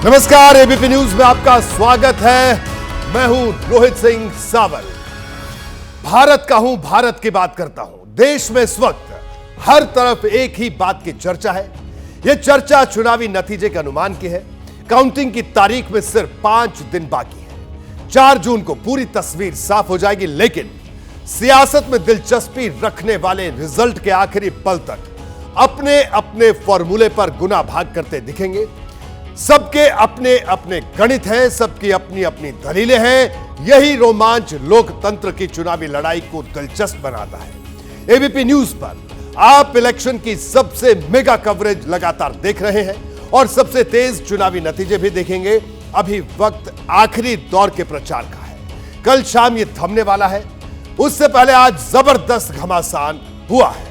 नमस्कार, ABP news में आपका स्वागत है। मैं हूं रोहित सिंह सावल। भारत का हूं, भारत की बात करता हूं। देश में इस वक्त हर तरफ एक ही बात की चर्चा है। यह चर्चा चुनावी नतीजे के अनुमान की है। काउंटिंग की तारीख में सिर्फ 5 दिन बाकी है। 4 जून को पूरी तस्वीर साफ हो जाएगी, लेकिन सियासत में दिलचस्पी रखने वाले रिजल्ट के आखिरी पल तक अपने अपने फॉर्मूले पर गुना भाग करते दिखेंगे। सबके अपने अपने गणित हैं, सबकी अपनी अपनी दलीलें हैं। यही रोमांच लोकतंत्र की चुनावी लड़ाई को दिलचस्प बनाता है। एबीपी न्यूज पर आप इलेक्शन की सबसे मेगा कवरेज लगातार देख रहे हैं और सबसे तेज चुनावी नतीजे भी देखेंगे। अभी वक्त आखिरी दौर के प्रचार का है। कल शाम ये थमने वाला है। उससे पहले आज जबरदस्त घमासान हुआ है।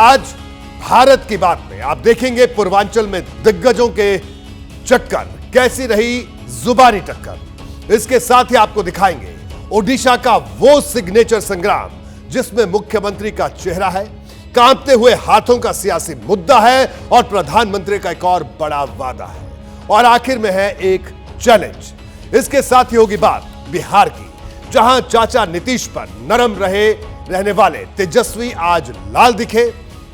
आज भारत की बात में आप देखेंगे पूर्वांचल में दिग्गजों के चक्कर, कैसी रही जुबानी टक्कर। इसके साथ ही आपको दिखाएंगे ओडिशा का वो सिग्नेचर संग्राम जिसमें मुख्यमंत्री का चेहरा है, कांपते हुए हाथों का सियासी मुद्दा है और प्रधानमंत्री का एक और बड़ा वादा है। और आखिर में है एक चैलेंज। इसके साथ ही होगी बात बिहार की, जहां चाचा नीतीश पर नरम रहने वाले तेजस्वी आज लाल दिखे।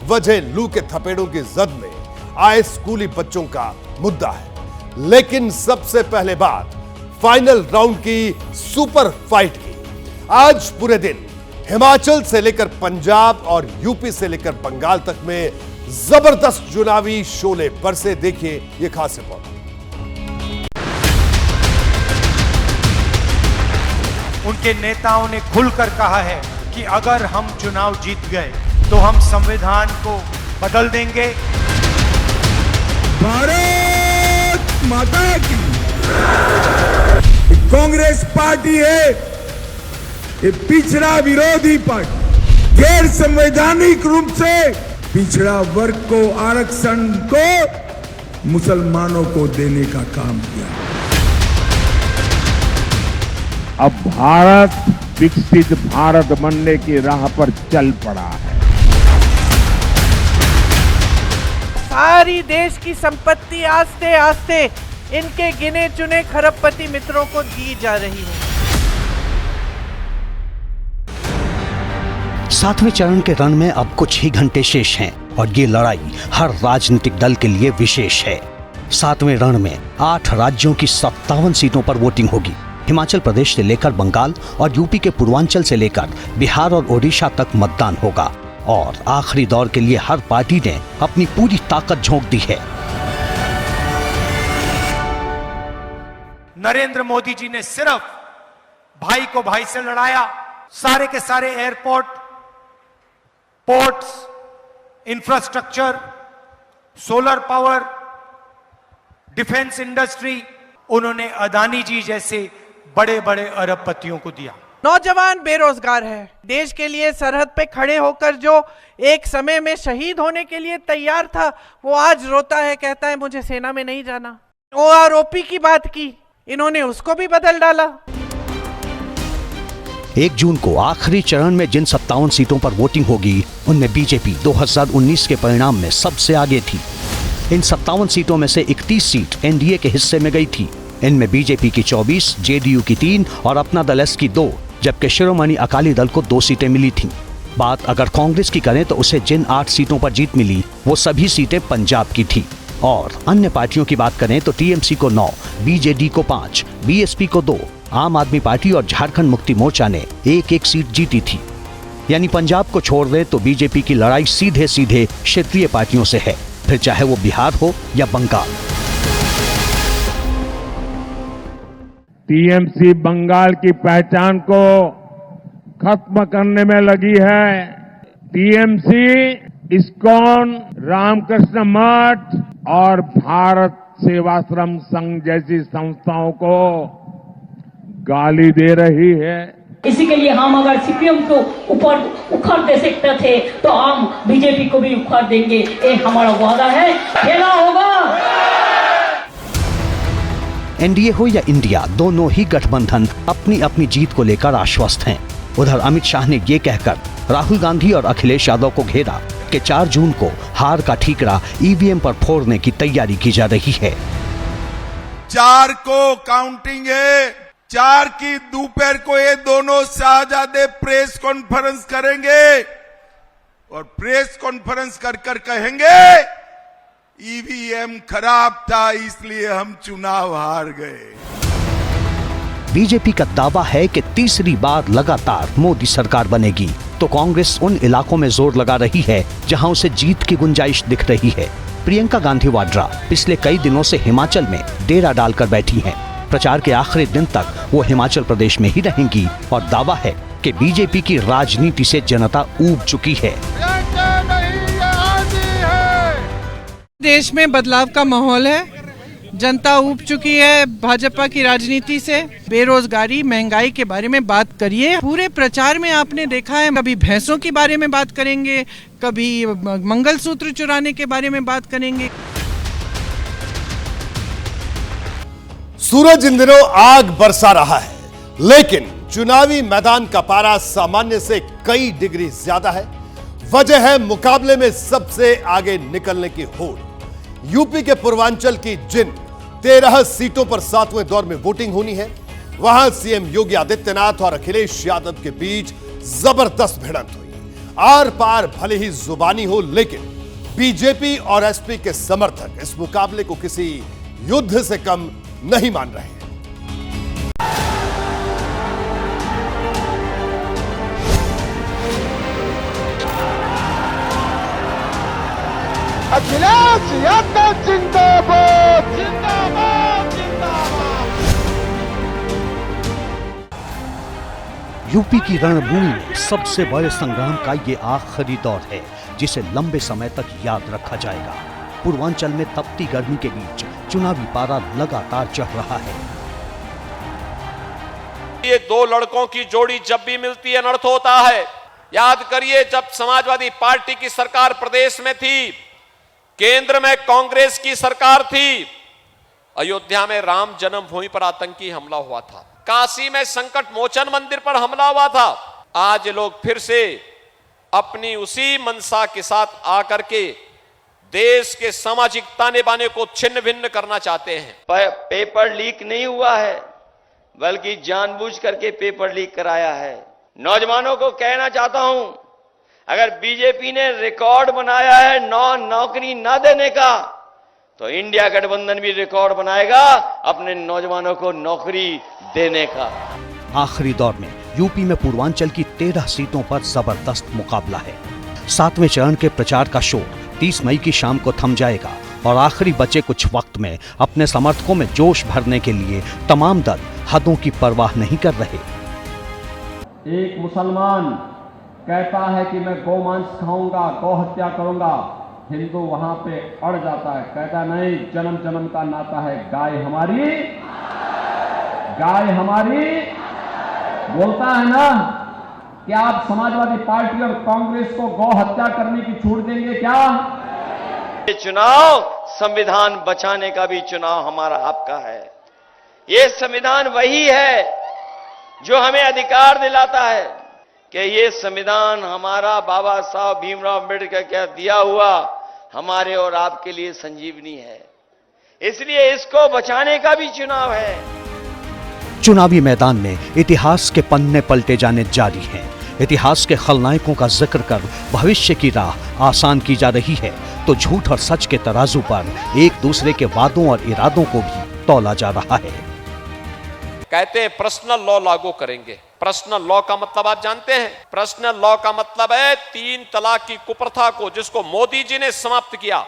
वजह लू के थपेड़ों की जद में आए स्कूली बच्चों का मुद्दा है। लेकिन सबसे पहले बात फाइनल राउंड की सुपर फाइट की। आज पूरे दिन हिमाचल से लेकर पंजाब और यूपी से लेकर बंगाल तक में जबरदस्त चुनावी शोले बरसे। देखिए ये खास रिपोर्ट। उनके नेताओं ने खुलकर कहा है कि अगर हम चुनाव जीत गए तो हम संविधान को बदल देंगे। भारत माता की कांग्रेस पार्टी है, ये पिछड़ा विरोधी पार्टी, गैर संवैधानिक रूप से पिछड़ा वर्ग को, आरक्षण को मुसलमानों को देने का काम किया। अब भारत विकसित भारत बनने की राह पर चल पड़ा है। सारी देश की संपत्ति आस्ते आस्ते इनके गिने चुने खरबपति मित्रों को दी जा रही है। 7वें चरण के रण में अब कुछ ही घंटे शेष हैं और ये लड़ाई हर राजनीतिक दल के लिए विशेष है। 7वें रण में 8 राज्यों की 57 सीटों पर वोटिंग होगी। हिमाचल प्रदेश से लेकर बंगाल और यूपी के पूर्वांचल से लेकर बिहार और ओडिशा तक मतदान होगा और आखिरी दौर के लिए हर पार्टी ने अपनी पूरी ताकत झोंक दी है। नरेंद्र मोदी जी ने सिर्फ भाई को भाई से लड़ाया। सारे के सारे airport, ports, infrastructure, solar power, defence industry उन्होंने अदानी जी जैसे बड़े बड़े अरबपतियों को दिया। नौजवान बेरोजगार है। देश के लिए सरहद पे खड़े होकर जो एक समय में शहीद होने के लिए तैयार था, वो आज रोता है, कहता है मुझे सेना में नहीं जाना। ओआरओपी की बात की, इन्होंने उसको भी बदल डाला। 1 जून को आखिरी चरण में जिन 57 सीटों पर वोटिंग होगी, उनमें बीजेपी 2019 के परिणाम में सबसे आगे थी। इन 57 सीटों में से 31 सीट एनडीए के हिस्से में गई थी। इनमें बीजेपी की 24, जेडीयू की 3 और अपना दल एस की 2, जबकि शिरोमणि अकाली दल को 2 सीटें मिली थीं। बात अगर कांग्रेस की करें तो उसे जिन 8 सीटों पर जीत मिली, वो सभी सीटें पंजाब की थी। और अन्य पार्टियों की बात करें तो टीएमसी को 9, बीजेडी को 5, बीएसपी को 2, आम आदमी पार्टी और झारखंड मुक्ति मोर्चा ने 1-1 सीट जीती थी। यानी पंजाब को छोड़ दें तो बीजेपी की लड़ाई सीधे सीधे क्षेत्रीय पार्टियों से है, फिर चाहे वो बिहार हो या बंगाल। टीएमसी बंगाल की पहचान को खत्म करने में लगी है। टीएमसी, इस्कॉन, रामकृष्ण मठ और भारत सेवाश्रम संघ जैसी संस्थाओं को गाली दे रही है। इसी के लिए हम अगर सीपीएम को ऊपर उखाड़ दे सकते थे तो हम बीजेपी को भी उखाड़ देंगे। ये हमारा वादा है, खेला होगा। एनडीए हो या इंडिया, दोनों ही गठबंधन अपनी अपनी जीत को लेकर आश्वस्त हैं। उधर अमित शाह ने ये कहकर राहुल गांधी और अखिलेश यादव को घेरा कि 4 जून को हार का ठीकरा ईवीएम पर फोड़ने की तैयारी की जा रही है। 4 को काउंटिंग है, 4 की दोपहर को ये दोनों शाहजादे प्रेस कॉन्फ्रेंस करेंगे और प्रेस कॉन्फ्रेंस कर कहेंगे ईवीएम खराब था इसलिए हम चुनाव हार गए। बीजेपी का दावा है कि तीसरी बार लगातार मोदी सरकार बनेगी, तो कांग्रेस उन इलाकों में जोर लगा रही है जहां उसे जीत की गुंजाइश दिख रही है। प्रियंका गांधी वाड्रा पिछले कई दिनों से हिमाचल में डेरा डालकर बैठी हैं। प्रचार के आखिरी दिन तक वो हिमाचल प्रदेश में ही रहेंगी और दावा है कि बीजेपी की राजनीति से जनता ऊब चुकी है। देश में बदलाव का माहौल है, जनता ऊब चुकी है भाजपा की राजनीति से। बेरोजगारी, महंगाई के बारे में बात करिए। पूरे प्रचार में आपने देखा है, कभी भैंसों के बारे में बात करेंगे, कभी मंगलसूत्र चुराने के बारे में बात करेंगे। सूरज इन दिनों आग बरसा रहा है, लेकिन चुनावी मैदान का पारा सामान्य से कई डिग्री ज्यादा है। वजह है मुकाबले में सबसे आगे निकलने की होड़। यूपी के पूर्वांचल की जिन 13 सीटों पर 7वें दौर में वोटिंग होनी है, वहां सीएम योगी आदित्यनाथ और अखिलेश यादव के बीच जबरदस्त भिड़ंत हुई। आर पार भले ही जुबानी हो, लेकिन बीजेपी और एसपी के समर्थक इस मुकाबले को किसी युद्ध से कम नहीं मान रहे हैं। अखिलेश यादव जिंदाबाद जिंदाबाद जिंदाबाद। यूपी की रणभूमि में सबसे बड़े संग्राम का ये आखिरी दौर है, जिसे लंबे समय तक याद रखा जाएगा। पूर्वांचल में तपती गर्मी के बीच चुनावी पारा लगातार चढ़ रहा है। ये दो लड़कों की जोड़ी जब भी मिलती है अनर्थ होता है। याद करिए, जब समाजवादी पार्टी की सरकार प्रदेश में थी, केंद्र में कांग्रेस की सरकार थी, अयोध्या में राम जन्मभूमि पर आतंकी हमला हुआ था, काशी में संकट मोचन मंदिर पर हमला हुआ था। आज लोग फिर से अपनी उसी मनसा के साथ आकर के देश के सामाजिक ताने बाने को छिन्न भिन्न करना चाहते हैं। पेपर लीक नहीं हुआ है, बल्कि जानबूझ करके पेपर लीक कराया है। नौजवानों को कहना चाहता हूं, अगर बीजेपी ने रिकॉर्ड बनाया है नौकरी ना देने का, तो इंडिया गठबंधन भी रिकॉर्ड बनाएगा अपने नौजवानों को नौकरी देने का। आखिरी दौर में यूपी में पूर्वांचल की 13 सीटों पर जबरदस्त मुकाबला है। 7वें चरण के प्रचार का शोर 30 मई की शाम को थम जाएगा और आखिरी बचे कुछ वक्त में अपने समर्थकों में जोश भरने के लिए तमाम दल हदों की परवाह नहीं कर रहे। एक मुसलमान कहता है कि मैं गौमांस खाऊंगा, गौ हत्या करूंगा, हिंदू वहां पे अड़ जाता है, कहता नहीं, जन्म जन्म का नाता है, गाय हमारी, गाय हमारी। बोलता है ना कि आप समाजवादी पार्टी और कांग्रेस को गौ हत्या करने की छूट देंगे क्या? ये चुनाव संविधान बचाने का भी चुनाव हमारा आपका है। ये संविधान वही है जो हमें अधिकार दिलाता है कि ये संविधान हमारा बाबा साहब भीमराव अम्बेडकर का दिया हुआ हमारे और आपके लिए संजीवनी है। इसलिए इसको बचाने का भी चुनाव है। चुनावी मैदान में इतिहास के पन्ने पलटे जाने जारी हैं। इतिहास के खलनायकों का जिक्र कर भविष्य की राह आसान की जा रही है, तो झूठ और सच के तराजू पर एक दूसरे के वादों और इरादों को भी तौला जा रहा है। कहते हैं पर्सनल लॉ लागू करेंगे। पर्सनल लॉ का मतलब आप जानते हैं? पर्सनल लॉ का मतलब है 3 तलाक की कुप्रथा को, जिसको मोदी जी ने समाप्त किया,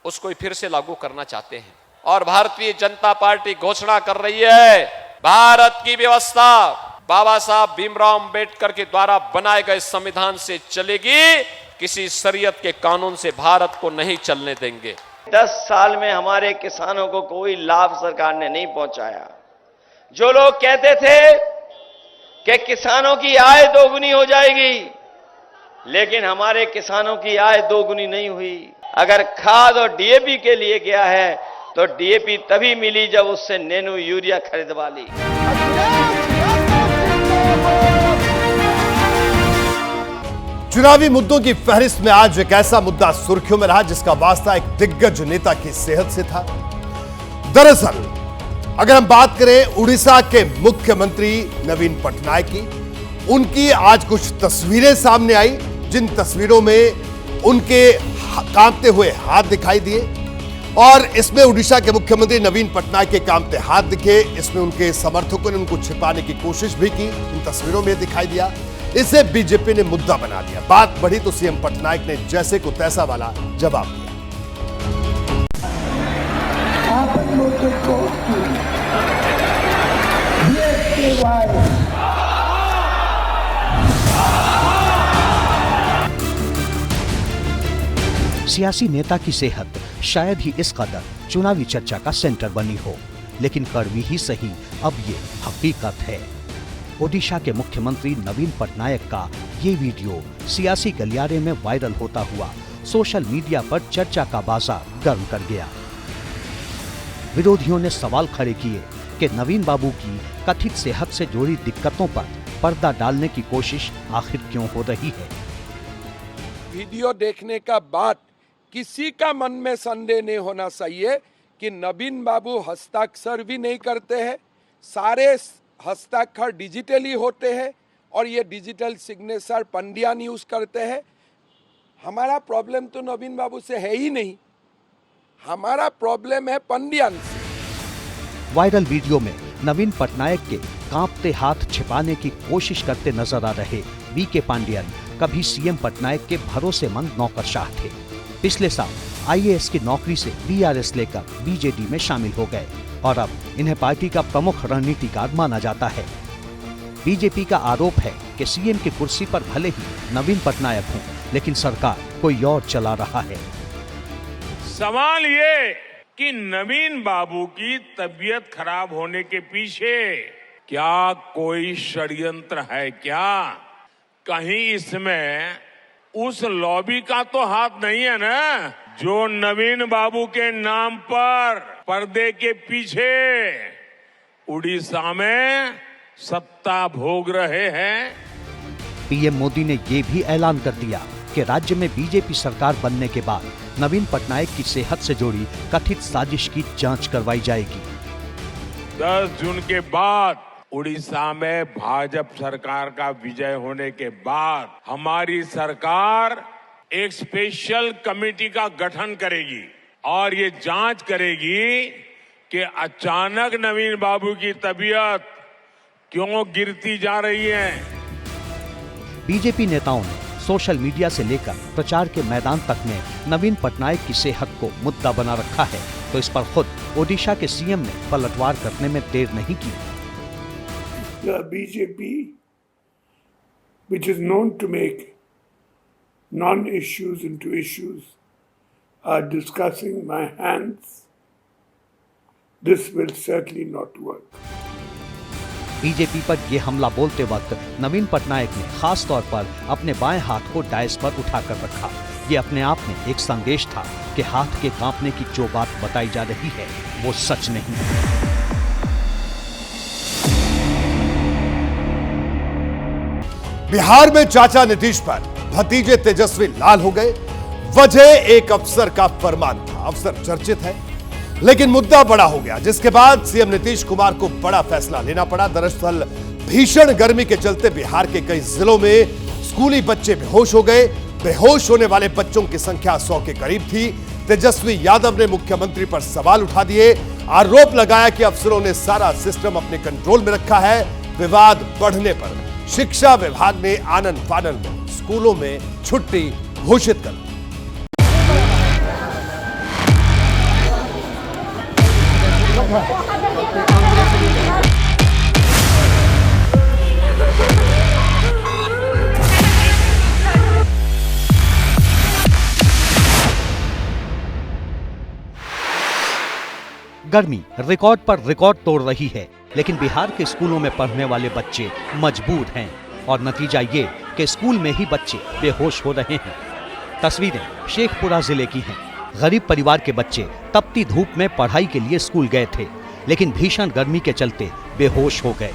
उसको फिर से लागू करना चाहते हैं। और भारतीय जनता पार्टी घोषणा कर रही है, भारत की व्यवस्था बाबा साहब भीमराव अंबेडकर के द्वारा बनाए गए संविधान से चलेगी, किसी शरीयत के कानून से भारत को नहीं चलने देंगे। 10 साल में हमारे किसानों को कोई लाभ सरकार ने नहीं पहुंचाया। जो लोग कहते थे कि किसानों की आय दोगुनी हो जाएगी, लेकिन हमारे किसानों की आय दोगुनी नहीं हुई। अगर खाद और डीएपी के लिए गया है तो डीएपी तभी मिली जब उससे नैनो यूरिया खरीदवा ली। चुनावी मुद्दों की फहरिस्त में आज एक ऐसा मुद्दा सुर्खियों में रहा जिसका वास्ता एक दिग्गज नेता की सेहत से था। दरअसल अगर हम बात करें उड़ीसा के मुख्यमंत्री नवीन पटनायक की, उनकी आज कुछ तस्वीरें सामने आई, जिन तस्वीरों में उनके कांपते हुए हाथ दिखाई दिए और इसमें उड़ीसा के मुख्यमंत्री नवीन पटनायक के कांपते हाथ दिखे। इसमें उनके समर्थकों ने उनको छिपाने की कोशिश भी की, इन तस्वीरों में दिखाई दिया। इसे बीजेपी ने मुद्दा बना दिया। बात बढ़ी तो सीएम पटनायक ने जैसे को तैसा वाला जवाब दिया। सियासी नेता की सेहत शायद ही इस कदर चुनावी चर्चा का सेंटर बनी हो, लेकिन कड़वी ही सही अब ये हकीकत है। ओडिशा के मुख्यमंत्री नवीन पटनायक का ये वीडियो सियासी गलियारे में वायरल होता हुआ सोशल मीडिया पर चर्चा का बाजार गर्म कर गया। विरोधियों ने सवाल खड़े किए कि नवीन बाबू की कथित सेहत से जुड़ी दिक्कतों पर पर्दा डालने की कोशिश आखिर क्यों हो रही है। वीडियो देखने का बाद किसी का मन में संदेह नहीं होना चाहिए कि नवीन बाबू हस्ताक्षर भी नहीं करते हैं, सारे हस्ताक्षर डिजिटली होते हैं और ये डिजिटल सिग्नेचर पंडियान यूज करते हैं। हमारा प्रॉब्लम तो नवीन बाबू से है ही नहीं, हमारा प्रॉब्लम है पंडियान से। वायरल वीडियो में नवीन पटनायक के कांपते हाथ छिपाने की कोशिश करते नजर आ रहे वीके पांडियन कभी सीएम पटनायक के भरोसेमंद नौकरशाह थे। पिछले साल आईएएस की नौकरी से बीआरएस लेकर बीजेडी में शामिल हो गए और अब इन्हें पार्टी का प्रमुख रणनीतिकार माना जाता है। बीजेपी का आरोप है कि सीएम की कुर्सी पर भले ही नवीन पटनायक हों, लेकिन सरकार कोई और चला रहा है। सवाल ये कि नवीन बाबू की तबीयत खराब होने के पीछे क्या कोई षड्यंत्र है क्या? कहीं इसमें उस लॉबी का तो हाथ नहीं है ना, जो नवीन बाबू के नाम पर पर्दे के पीछे उड़ीसा में सत्ता भोग रहे हैं। पीएम मोदी ने ये भी ऐलान कर दिया कि राज्य में बीजेपी सरकार बनने के बाद नवीन पटनायक की सेहत से जुड़ी कथित साजिश की जांच करवाई जाएगी। 10 जून के बाद उड़ीसा में भाजपा सरकार का विजय होने के बाद हमारी सरकार एक स्पेशल कमेटी का गठन करेगी और ये जांच करेगी कि अचानक नवीन बाबू की तबीयत क्यों गिरती जा रही है। बीजेपी नेताओं ने सोशल मीडिया से लेकर प्रचार के मैदान तक में नवीन पटनायक की सेहत को मुद्दा बना रखा है, तो इस पर खुद ओडिशा के सीएम ने पलटवार करने में देर नहीं की। The BJP, which is known to make non-issues into issues, are discussing my hands. This will certainly not work. BJP पर यह हमला बोलते वक्त नवीन पटनायक ने खास तौर पर अपने बाएं हाथ को डायस पर उठाकर रखा। ये अपने आप में एक संदेश था कि हाथ के कांपने की जो बात बताई जा रही है वो सच नहीं। बिहार में चाचा नीतीश पर भतीजे तेजस्वी लाल हो गए। वजह एक अफसर का फरमान था। अफसर चर्चित है, लेकिन मुद्दा बड़ा हो गया, जिसके बाद सीएम नीतीश कुमार को बड़ा फैसला लेना पड़ा। दरअसल भीषण गर्मी के चलते बिहार के कई जिलों में स्कूली बच्चे बेहोश हो गए। बेहोश होने वाले बच्चों की संख्या 100 के करीब थी। तेजस्वी यादव ने मुख्यमंत्री पर सवाल उठा दिए। आरोप लगाया कि अफसरों ने सारा सिस्टम अपने कंट्रोल में रखा है। विवाद बढ़ने पर शिक्षा विभाग ने आनन फानन में स्कूलों में छुट्टी घोषित कर दी। गर्मी रिकॉर्ड पर रिकॉर्ड तोड़ रही है, लेकिन बिहार के स्कूलों में पढ़ने वाले बच्चे मजबूर हैं और नतीजा ये कि स्कूल में ही बच्चे बेहोश हो रहे हैं। तस्वीरें शेखपुरा जिले की हैं। गरीब परिवार के बच्चे तपती धूप में पढ़ाई के लिए स्कूल गए थे, लेकिन भीषण गर्मी के चलते बेहोश हो गए।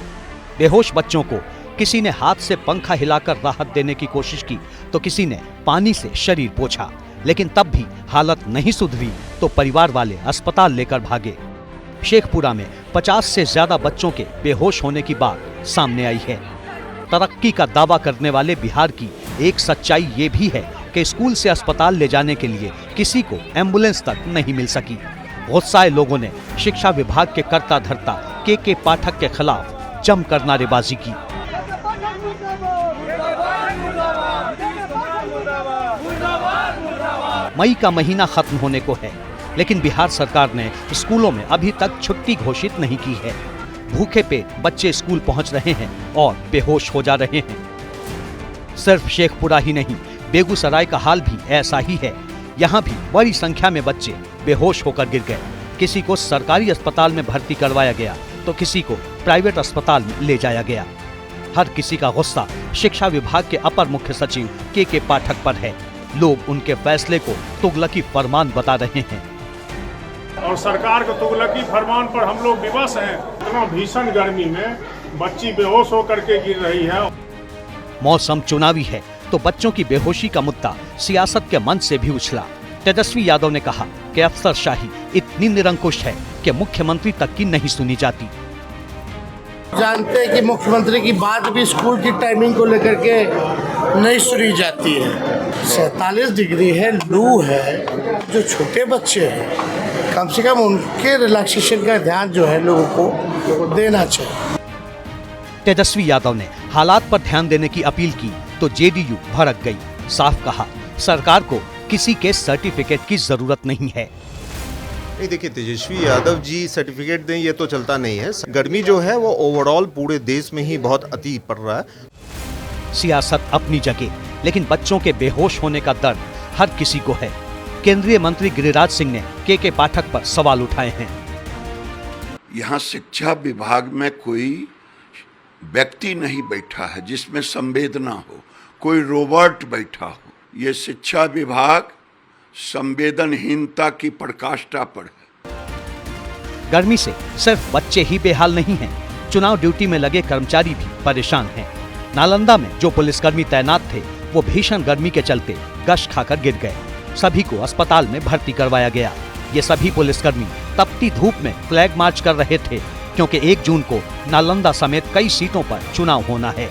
बेहोश बच्चों को किसी ने हाथ से पंखा हिलाकर राहत देने की कोशिश की तो किसी ने पानी से शरीर पोंछा, लेकिन तब भी हालत नहीं सुधरी तो परिवार वाले अस्पताल लेकर भागे। शेखपुरा में 50 से ज्यादा बच्चों के बेहोश होने की बात सामने आई है। तरक्की का दावा करने वाले बिहार की एक सच्चाई ये भी है कि स्कूल से अस्पताल ले जाने के लिए किसी को एम्बुलेंस तक नहीं मिल सकी। गुस्साए लोगों ने शिक्षा विभाग के कर्ता धर्ता के पाठक के खिलाफ जमकर नारेबाजी की। मई का महीना खत्म होने को है, लेकिन बिहार सरकार ने स्कूलों में अभी तक छुट्टी घोषित नहीं की है। भूखे पेट बच्चे स्कूल पहुंच रहे हैं और बेहोश हो जा रहे हैं। सिर्फ शेखपुरा ही नहीं, बेगूसराय का हाल भी ऐसा ही है। यहाँ भी बड़ी संख्या में बच्चे बेहोश होकर गिर गए। किसी को सरकारी अस्पताल में भर्ती करवाया गया तो किसी को प्राइवेट अस्पताल में ले जाया गया। हर किसी का गुस्सा शिक्षा विभाग के अपर मुख्य सचिव के पाठक पर है। लोग उनके फैसले को तुगलकी फरमान बता रहे हैं और सरकार के तुगलकी फरमान पर हम लोग विवश हैं। इतना भीषण गर्मी में बच्ची बेहोश होकर के गिर रही है। मौसम चुनावी है तो बच्चों की बेहोशी का मुद्दा सियासत के मंच से भी उछला। तेजस्वी यादव ने कहा कि अफसरशाही इतनी निरंकुश है कि मुख्यमंत्री तक की नहीं सुनी जाती। जानते हैं कि मुख्यमंत्री की बात भी स्कूल की टाइमिंग को लेकर के नहीं सुनी जाती है। 47 डिग्री है, लू है, जो छोटे बच्चे हैं कम से कम उनके रिलैक्सेशन का ध्यान जो है लोगों को देना चाहिए। तेजस्वी यादव ने हालात पर ध्यान देने की अपील की तो जेडीयू भड़क गई। साफ कहा, सरकार को किसी के सर्टिफिकेट की जरूरत नहीं है। नहीं, देखिए, तेजस्वी यादव जी सर्टिफिकेट दें ये तो चलता नहीं है। गर्मी जो है वो ओवरऑल पूरे देश में ही बहुत अति पड़ रहा है। सियासत अपनी जगह, लेकिन बच्चों के बेहोश होने का दर्द हर किसी को है। केंद्रीय मंत्री गिरिराज सिंह ने के पाठक पर सवाल उठाए हैं। यहाँ शिक्षा विभाग में कोई व्यक्ति नहीं बैठा है जिसमें संवेदना हो, कोई रोबोट बैठा हो। ये शिक्षा विभाग संवेदनहीनता की पराकाष्ठा पर है। गर्मी से सिर्फ बच्चे ही बेहाल नहीं हैं, चुनाव ड्यूटी में लगे कर्मचारी भी परेशान हैं। नालंदा में जो पुलिसकर्मी तैनात थे वो भीषण गर्मी के चलते गश खाकर गिर गए। सभी को अस्पताल में भर्ती करवाया गया। ये सभी पुलिसकर्मी तपती धूप में फ्लैग मार्च कर रहे थे, क्योंकि 1 जून को नालंदा समेत कई सीटों पर चुनाव होना है।